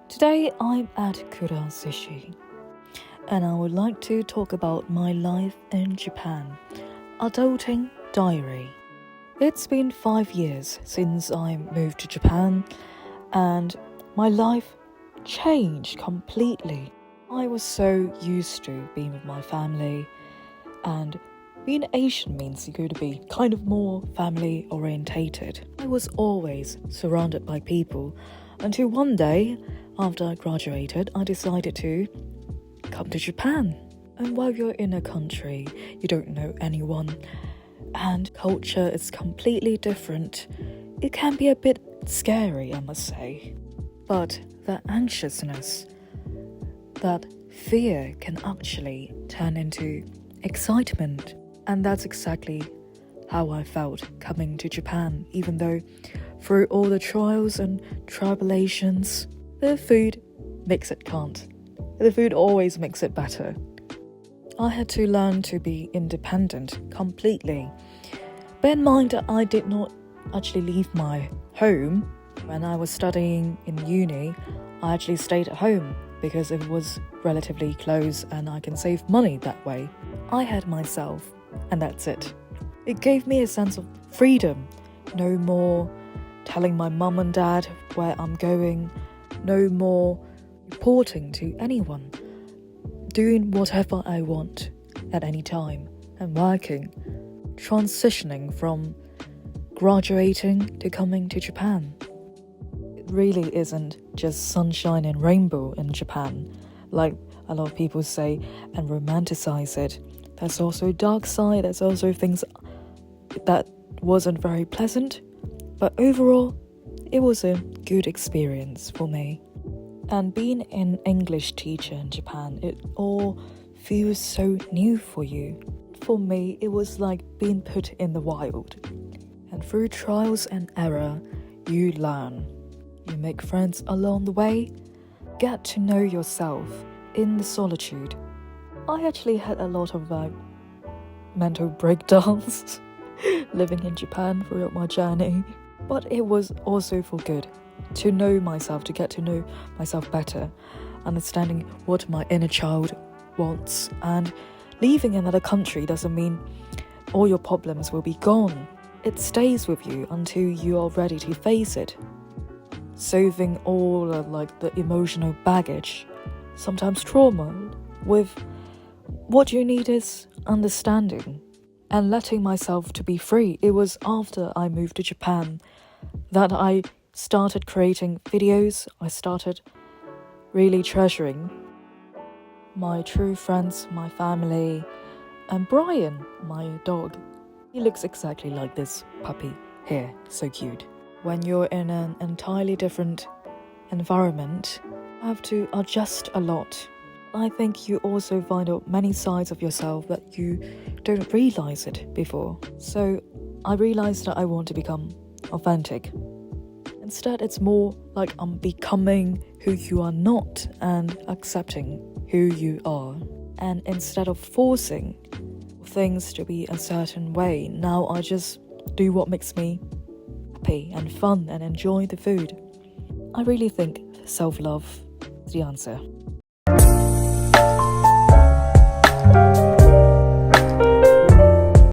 Today I'm at Kura Sushi, and I would like to talk about my life in Japan, adulting diary. It's been 5 years since I moved to Japan, and my life changed completely. I was so used to being with my family, and being Asian means you got to be kind of more family orientated. I was always surrounded by people until one day, after I graduated, I decided to come to Japan. And while you're in a country, you don't know anyone, and culture is completely different, it can be a bit scary, I must say. But that anxiousness, that fear can actually turn into excitement. And that's exactly how I felt coming to Japan, even though through all the trials and tribulations, the food makes it can't. The food always makes it better. I had to learn to be independent completely. Bear in mind that I did not actually leave my home. When I was studying in uni, I actually stayed at home because it was relatively close and I can save money that way. I had myself, and that's it. It gave me a sense of freedom. No more telling my mum and dad where I'm going. No more reporting to anyone. Doing whatever I want at any time and working. Transitioning from graduating to coming to Japan. It really isn't just sunshine and rainbow in Japan, like a lot of people say and romanticize it. There's also dark side, there's also things that wasn't very pleasant, but overall, it was a good experience for me. And being an English teacher in Japan, it all feels so new for you. For me, it was like being put in the wild. And through trials and error, you learn. You make friends along the way, get to know yourself in the solitude. I actually had a lot of mental breakdowns living in Japan throughout my journey, but it was also for good to know myself, to get to know myself better, understanding what my inner child wants. And leaving another country doesn't mean all your problems will be gone. It stays with you until you are ready to face it. Solving all of the emotional baggage, sometimes trauma, with what you need is understanding and letting myself to be free. It was after I moved to Japan that I started creating videos. I started really treasuring my true friends, my family, and Brian, my dog. He looks exactly like this puppy here, so cute. When you're in an entirely different environment, you have to adjust a lot. I think you also find out many sides of yourself that you don't realize it before. So I realized that I want to become authentic. Instead, it's more like I'm becoming who you are not and accepting who you are. And instead of forcing things to be a certain way, now I just do what makes me happy and fun and enjoy the food. I really think self-love is the answer.